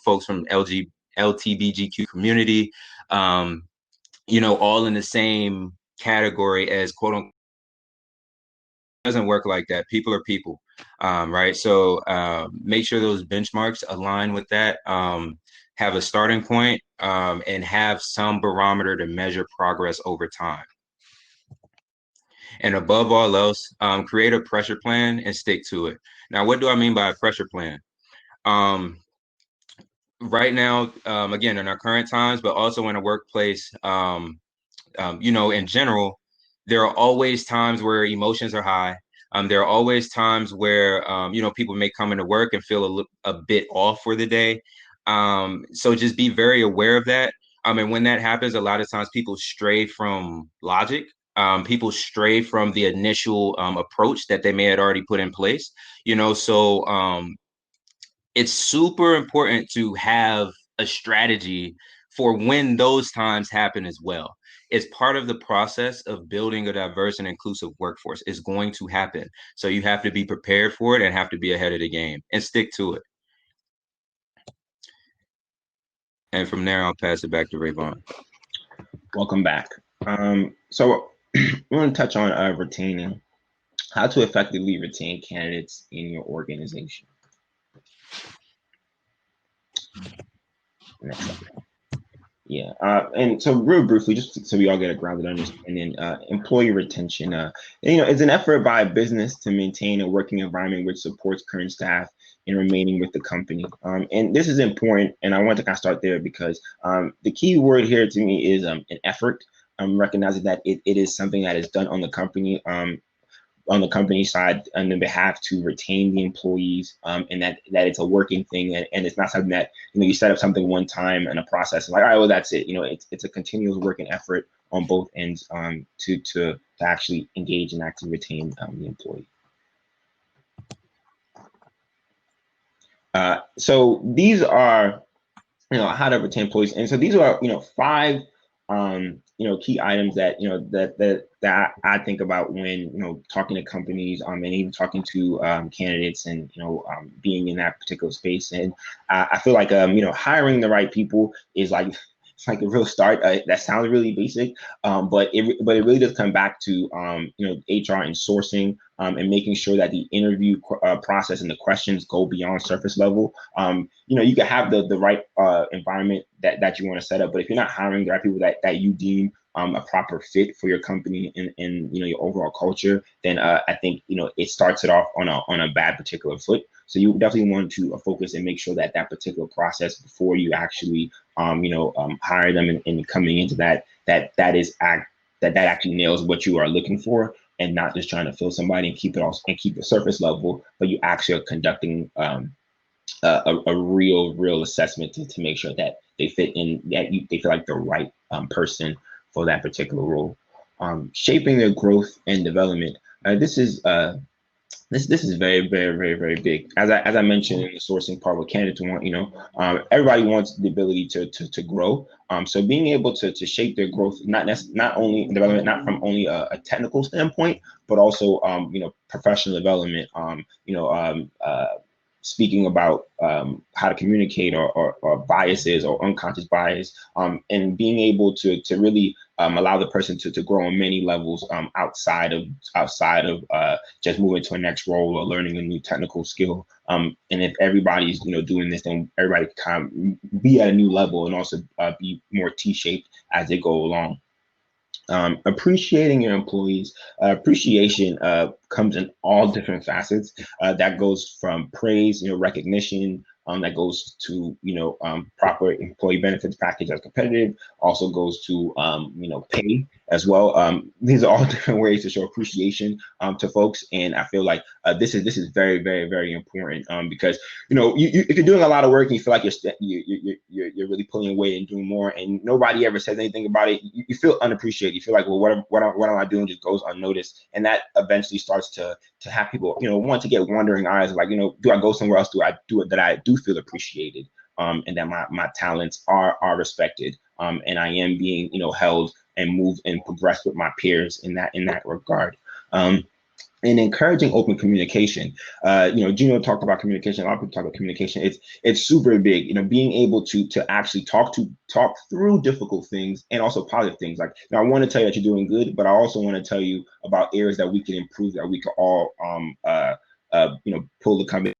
folks from LGBTQ community, all in the same category as quote unquote. Doesn't work like that. People are people, right? So make sure those benchmarks align with that. Have a starting point, and have some barometer to measure progress over time. And above all else, create a pressure plan and stick to it. Now, what do I mean by a pressure plan? Right now, again, in our current times, but also in a workplace in general, there are always times where emotions are high. There are always times where, people may come into work and feel a bit off for the day. So just be very aware of that. And when that happens, a lot of times people stray from logic. People stray from the initial approach that they may have already put in place. So it's super important to have a strategy for when those times happen as well. It's part of the process of building a diverse and inclusive workforce. It's going to happen. So you have to be prepared for it and have to be ahead of the game and stick to it. And from there, I'll pass it back to Rayvon. Welcome back. So we want to touch on retaining, how to effectively retain candidates in your organization. Next slide. Yeah, and so real briefly, just so we all get a grounded understanding, employee retention, it's an effort by a business to maintain a working environment which supports current staff in remaining with the company. And this is important, and I want to kind of start there because the key word here to me is an effort. Recognizing that it is something that is done on the company side on the behalf to retain the employees, and that it's a working thing, and it's not something that you set up something one time and a process and like, all right, well, that's it. It's a continuous working effort on both ends to actually engage and actually retain the employee. So these are how to retain employees, and so these are 5 key items that that I think about when talking to companies, and even talking to candidates, and being in that particular space. And I feel like hiring the right people is like, it's like a real start. That sounds really basic, but it really does come back to HR and sourcing, and making sure that the interview process and the questions go beyond surface level. You can have the right environment that you want to set up, but if you're not hiring the right people that you deem a proper fit for your company and your overall culture, then I think it starts it off on a bad particular foot. So you definitely want to focus and make sure that particular process before you actually hire them and coming into that actually nails what you are looking for, and not just trying to fill somebody and keep it surface level, but you actually are conducting a real assessment to make sure that they fit in, that they feel like the right person for that particular role. Shaping their growth and development. This is very, very, very, very big. As I mentioned in the sourcing part, what candidates want, everybody wants the ability to grow. So being able to shape their growth, not only development, not from only a technical standpoint, but also professional development. Speaking about how to communicate or biases or unconscious bias, and being able to really allow the person to grow on many levels outside of just moving to a next role or learning a new technical skill. And if everybody's doing this, then everybody can be at a new level and also be more T-shaped as they go along. Appreciating your employees. Appreciation comes in all different facets. That goes from praise, recognition. That goes to proper employee benefits package that's competitive. Also goes to pay as well. These are all different ways to show appreciation to folks, and I feel like this is very, very, very important because if you're doing a lot of work and you feel like you're really pulling weight and doing more, and nobody ever says anything about it, you feel unappreciated. You feel like, well, what am I doing? Just goes unnoticed, and that eventually starts to have people want to get wondering eyes, like do I go somewhere else? Do I do it that I do feel appreciated, and that my talents are respected, and I am being held and moved and progressed with my peers in that regard. And encouraging open communication. Gino talked about communication. A lot of people talk about communication. It's super big. Being able to actually talk through difficult things and also positive things. Like, I want to tell you that you're doing good, but I also want to tell you about areas that we can improve, that we can all pull the company.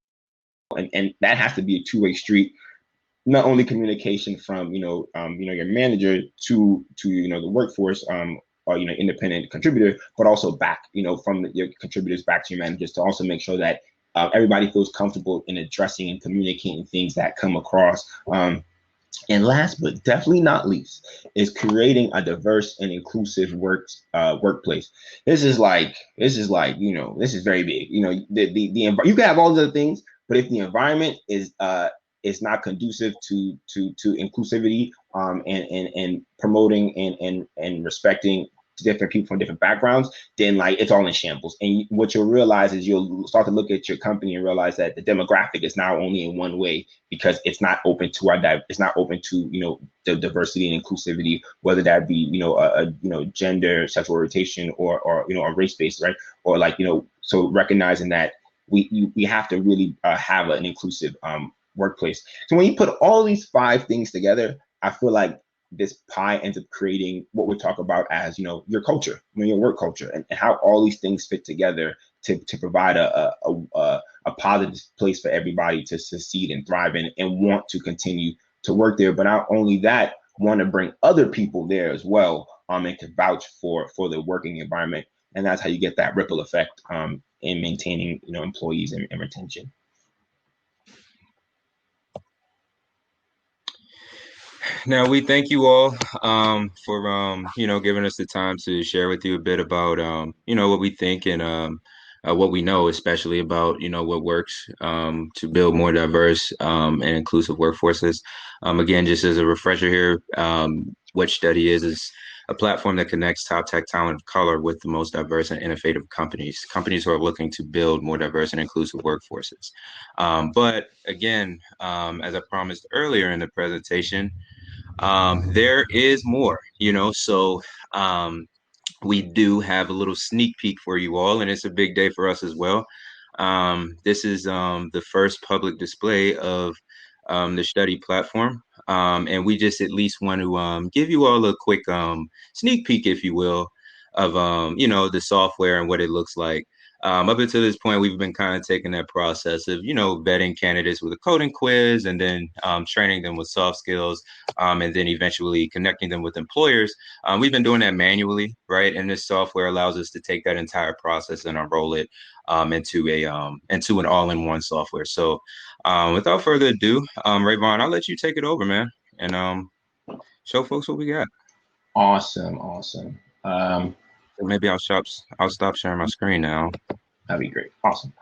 And that has to be a two-way street. Not only communication from your manager to the workforce, or independent contributor, but also back from your contributors back to your managers, to also make sure that everybody feels comfortable in addressing and communicating things that come across. And last but definitely not least is creating a diverse and inclusive workplace. This is like this is very big. You can have all the other things, but if the environment is not conducive to inclusivity, and promoting and respecting different people from different backgrounds, then like it's all in shambles. And what you'll realize is you'll start to look at your company and realize that the demographic is now only in one way, because it's not open to the diversity and inclusivity, whether that be gender, sexual orientation, or a race based, right? Or so recognizing that we have to really have an inclusive workplace. So when you put all these 5 things together, I feel like this pie ends up creating what we talk about as your culture, your work culture, and how all these things fit together to provide a positive place for everybody to succeed and thrive in and want to continue to work there. But not only that, want to bring other people there as well, and to vouch for the working environment. And that's how you get that ripple effect in maintaining employees and retention. Now we thank you all for giving us the time to share with you a bit about what we think and what we know, especially about what works to build more diverse and inclusive workforces. Again, just as a refresher here, what Study is a platform that connects top tech talent of color with the most diverse and innovative companies who are looking to build more diverse and inclusive workforces. But again, as I promised earlier in the presentation, there is more, so we do have a little sneak peek for you all, and it's a big day for us as well. This is the first public display of the Study platform, and we just at least want to give you all a quick sneak peek, if you will, of the software and what it looks like. Up until this point, we've been kind of taking that process of, vetting candidates with a coding quiz, and then training them with soft skills, and then eventually connecting them with employers. We've been doing that manually, right? And this software allows us to take that entire process and unroll it into an all-in-one software. So without further ado, Rayvon, I'll let you take it over, man, and show folks what we got. Awesome. Maybe I'll stop sharing my screen now. That'd be great. Awesome.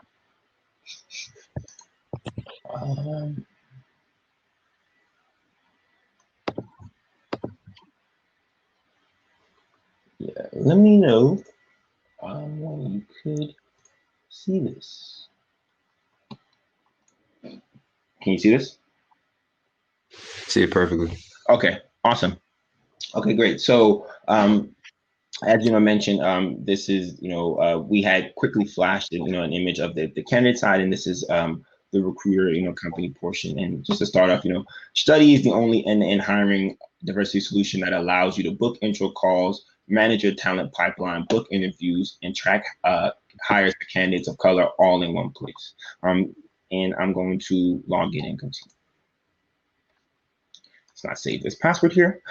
Yeah, let me know when you could see this. Can you see this? See it perfectly. Okay, awesome. Okay, great. So as mentioned, this is we had quickly flashed an image of the candidate side, and this is the recruiter company portion. And just to start off, Study is the only end-to-end hiring diversity solution that allows you to book intro calls, manage your talent pipeline, book interviews, and track hires for candidates of color all in one place. And I'm going to log in and continue. Let's not save this password here.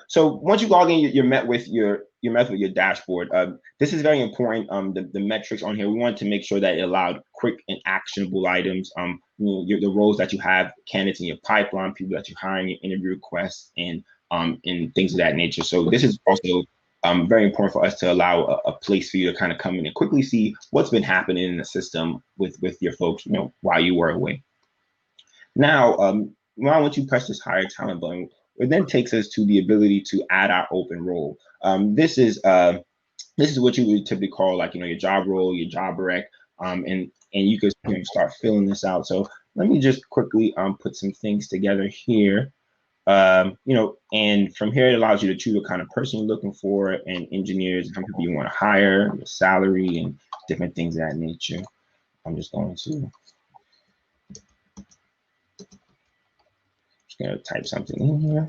So once you log in, you're met with your dashboard. This is very important. The metrics on here, we want to make sure that it allowed quick and actionable items. The roles that you have, candidates in your pipeline, people that you're hiring, your interview requests, and things of that nature. So this is also very important for us to allow a place for you to kind of come in and quickly see what's been happening in the system with your folks, while you were away. Now, once you press this hire talent button, it then takes us to the ability to add our open role. This is what you would typically call your job role, your job rec, and you can start filling this out. So let me just quickly put some things together here. And from here, it allows you to choose what kind of person you're looking for, and engineers, how many people you want to hire, your salary, and different things of that nature. I'm just going to type something in here.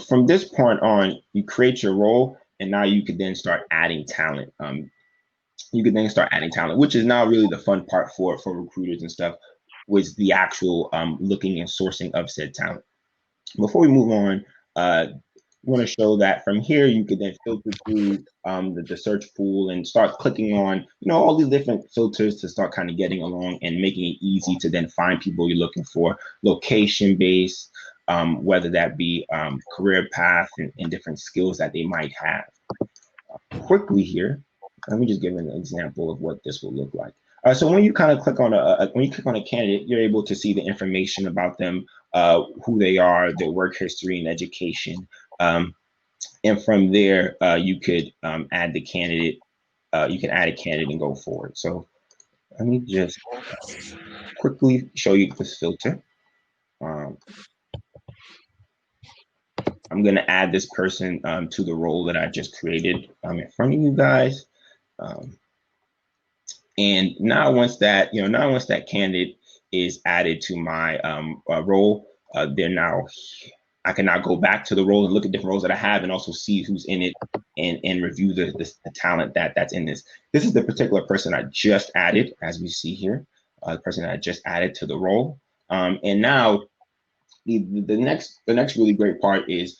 From this point on, you create your role, and now you could then start adding talent. Which is now really the fun part for recruiters and stuff, was the actual looking and sourcing of said talent. Before we move on, we want to show that from here, you could then filter through the search pool and start clicking on, all these different filters to start kind of getgetting along and making it easy to then find people you're looking for, location-based, whether that be career path and different skills that they might have. Quickly here, let me just give an example of what this will look like. So when you kind of click on a candidate, you're able to see the information about them, who they are, their work history and education. And from there, you could add the candidate. You can add a candidate and go forward. So let me just quickly show you this filter. I'm going to add this person to the role that I just created in front of you guys. And now once that candidate is added to my role, I can now go back to the role and look at different roles that I have and also see who's in it and review the talent that's in this. This is the particular person I just added, as we see here, the person that I just added to the role. And now the next really great part is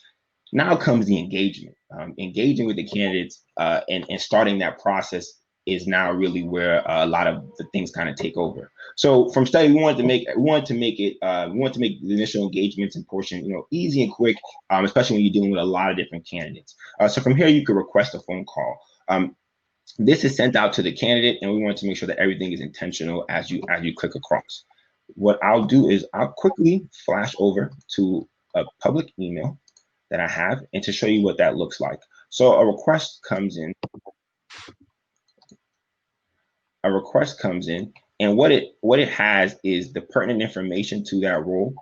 now comes the engagement. Engaging with the candidates and starting that process is now really where a lot of the things kind of take over. So from study, we wanted to make the initial engagements and portion, easy and quick, especially when you're dealing with a lot of different candidates. So from here, you could request a phone call. This is sent out to the candidate, and we want to make sure that everything is intentional as you click across. What I'll do is I'll quickly flash over to a public email that I have and to show you what that looks like. So a request comes in. And what it has is the pertinent information to that role.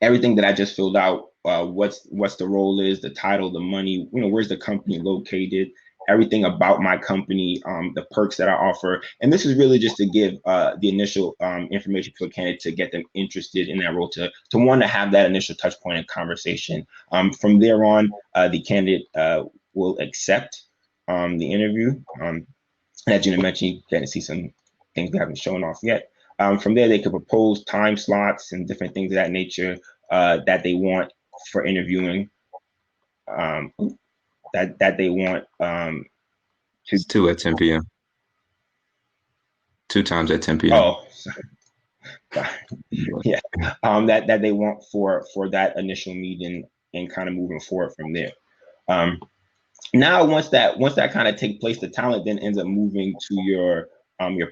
Everything that I just filled out, what's the role is, the title, the money, where's the company located, everything about my company, the perks that I offer. And this is really just to give the initial information to a candidate to get them interested in that role, to want to have that initial touch point and conversation. From there on, the candidate will accept the interview. As Gina mentioned, you can see some things we haven't shown off yet. From there, they could propose time slots and different things of that nature that they want for interviewing. That they want It's 2 at 10 p.m. 2 times at 10 p.m. Oh, sorry. Yeah. That they want for that initial meeting and kind of moving forward from there. Now, once that kind of takes place, the talent then ends up moving to your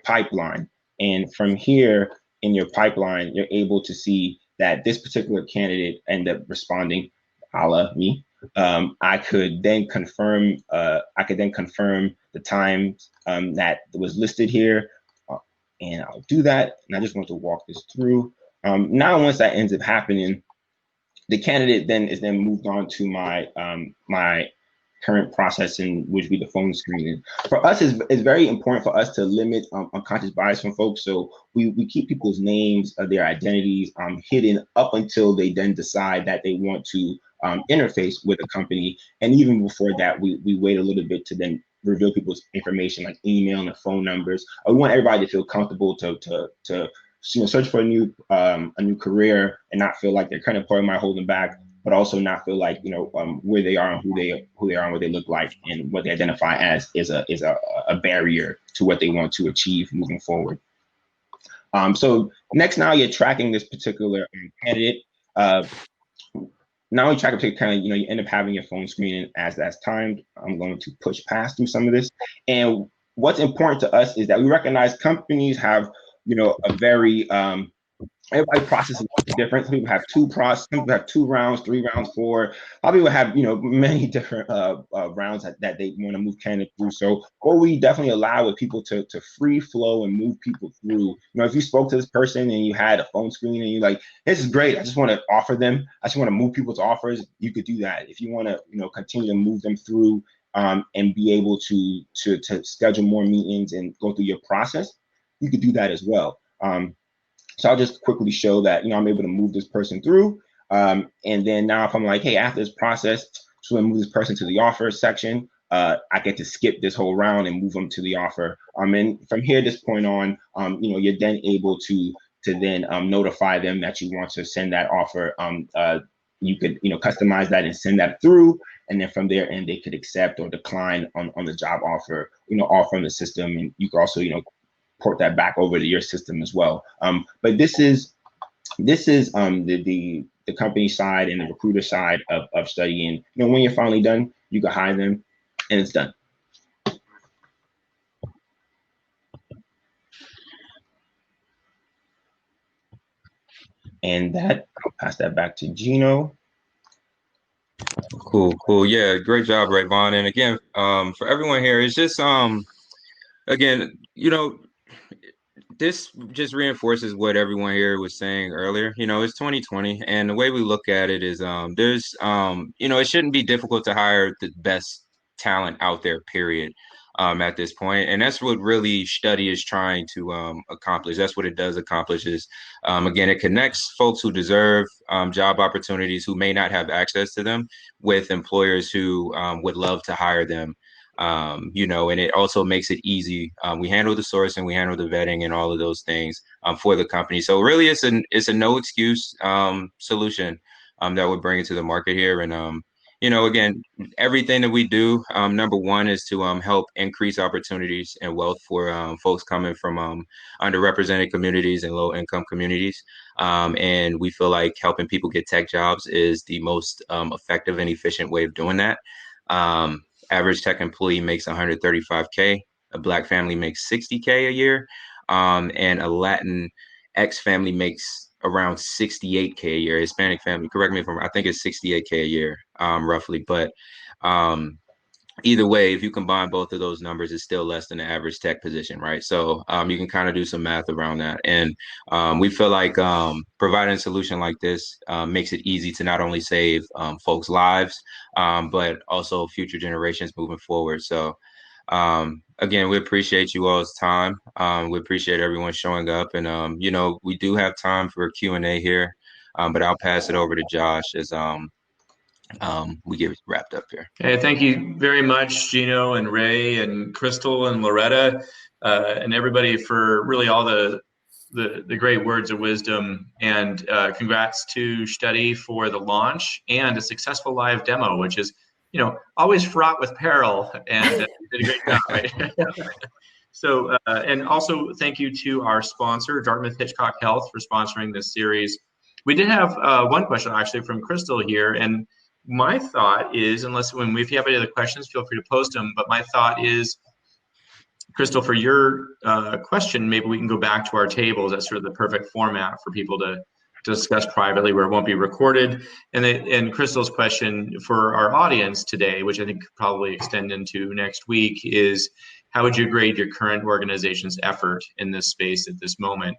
pipeline. And from here in your pipeline, you're able to see that this particular candidate ended up responding, a la me. I could then confirm the time that was listed here, and I'll do that. And I just want to walk this through. Now, once that ends up happening, the candidate then is moved on to my my current process, in which be the phone screening. For us, it's very important for us to limit unconscious bias from folks. So we keep people's names, their identities hidden up until they then decide that they want to interface with a company. And even before that, we wait a little bit to then reveal people's information, like email and phone numbers. We want everybody to feel comfortable to search for a new career and not feel like their current employer might hold them back, but also not feel like where they are and who they are and what they look like and what they identify as is a barrier to what they want to achieve moving forward. So next, now you're tracking this particular candidate. Now you track a particular candidate, you end up having your phone screening as that's timed. I'm going to push past through some of this. And what's important to us is that we recognize companies have a very everybody's process is different. Some people have 2 process, some people have 2 rounds, 3 rounds, 4. Other people have many different rounds that they want to move candidates through. So what we definitely allow with people to free flow and move people through. If you spoke to this person and you had a phone screen and you're like, this is great, I just want to offer them, I just want to move people to offers, you could do that. If you want to continue to move them through and be able to schedule more meetings and go through your process, you could do that as well. So I'll just quickly show that, I'm able to move this person through. And then now if I'm like, hey, after this process, so I move this person to the offer section, I get to skip this whole round and move them to the offer. And from here, this point on, you're then able to then notify them that you want to send that offer. You could, customize that and send that through. And then from there, and they could accept or decline on the job offer, all from the system. And you could also, port that back over to your system as well. But this is the the company side and the recruiter side of studying. When you're finally done, you can hire them, and it's done. And that, I'll pass that back to Gino. Cool. Yeah, great job, Rayvon. And again, for everyone here, it's just again, this just reinforces what everyone here was saying earlier. It's 2020, and the way we look at it is there's it shouldn't be difficult to hire the best talent out there, period. At this point, and that's what really study is trying to accomplish. That's what it does accomplish is again, it connects folks who deserve job opportunities who may not have access to them with employers who would love to hire them. And it also makes it easy. We handle the sourcing, we handle the vetting, and all of those things for the company. So really, it's a no excuse solution that we're bringing to the market here. And again, everything that we do, number one, is to help increase opportunities and wealth for folks coming from underrepresented communities and low income communities. And we feel like helping people get tech jobs is the most effective and efficient way of doing that. Average tech employee makes $135K. A Black family makes $60K a year. And a Latin X family makes around $68K a year. Hispanic family, correct me if I think it's $68K a year, roughly. But either way, if you combine both of those numbers, it's still less than the average tech position, right? So you can kind of do some math around that. And we feel like providing a solution like this makes it easy to not only save folks' lives, but also future generations moving forward. So again, we appreciate you all's time. We appreciate everyone showing up. And, we do have time for a Q&A here, but I'll pass it over to Josh as we get wrapped up here. Okay, thank you very much, Gino and Ray and Crystal and Loretta and everybody for really all the great words of wisdom, and congrats to Study for the launch and a successful live demo, which is always fraught with peril, and you did a great job, right? So, and also thank you to our sponsor, Dartmouth Hitchcock Health, for sponsoring this series. We did have one question actually from Crystal here, and my thought is, if you have any other questions, feel free to post them. But my thought is, Crystal, for your question, maybe we can go back to our tables. That's sort of the perfect format for people to discuss privately, where it won't be recorded. And Crystal's question for our audience today, which I think could probably extend into next week, is how would you grade your current organization's effort in this space at this moment?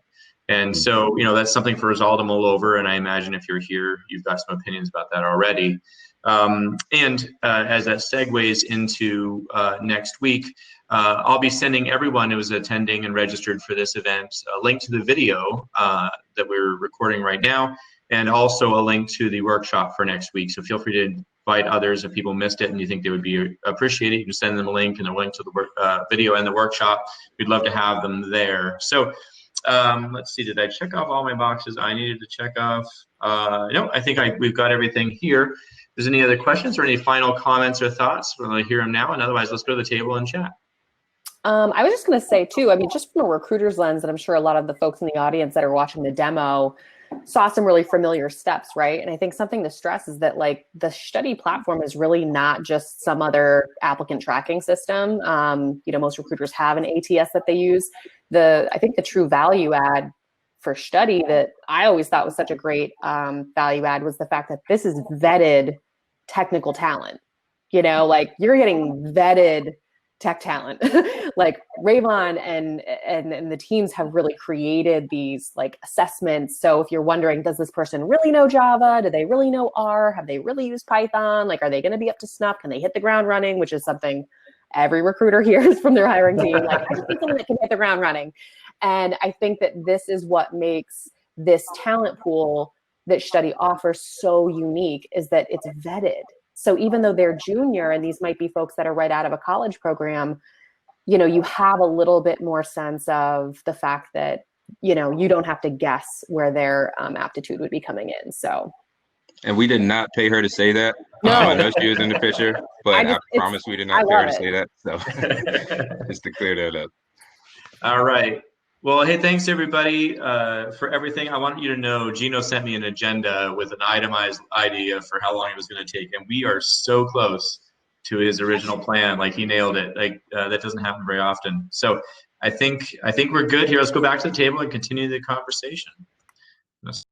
And so, that's something for us all to mull over. And I imagine if you're here, you've got some opinions about that already. As that segues into next week, I'll be sending everyone who is attending and registered for this event a link to the video that we're recording right now, and also a link to the workshop for next week. So feel free to invite others if people missed it and you think they would be appreciated. You can send them a link and a link to the video and the workshop. We'd love to have them there. So let's see, did I check off all my boxes I needed to check off? No, I think we've got everything here. If there's any other questions or any final comments or thoughts, we're going to hear them now. And otherwise, let's go to the table and chat. I was just going to say too, just from a recruiter's lens, and I'm sure a lot of the folks in the audience that are watching the demo saw some really familiar steps, right? And I think something to stress is that the Study platform is really not just some other applicant tracking system. Most recruiters have an ATS that they use. I think the true value add for Study that I always thought was such a great value add was the fact that this is vetted technical talent. You're getting vetted tech talent. Like Rayvon and the teams have really created these assessments. So if you're wondering, does this person really know Java? Do they really know R? Have they really used Python? Are they going to be up to snuff? Can they hit the ground running? Which is something every recruiter hears from their hiring team. I just need someone that can hit the ground running. And I think that this is what makes this talent pool that Study offers so unique, is that it's vetted. So even though they're junior, and these might be folks that are right out of a college program, you have a little bit more sense of the fact that, you don't have to guess where their aptitude would be coming in. So. And we did not pay her to say that. No. I know she was in the picture, but I promise we did not pay her to say that. So just to clear that up. All right. Well, hey, thanks everybody for everything. I want you to know Gino sent me an agenda with an itemized idea for how long it was going to take, and we are so close to his original plan. Like he nailed it. Like that doesn't happen very often. So I think we're good here. Let's go back to the table and continue the conversation.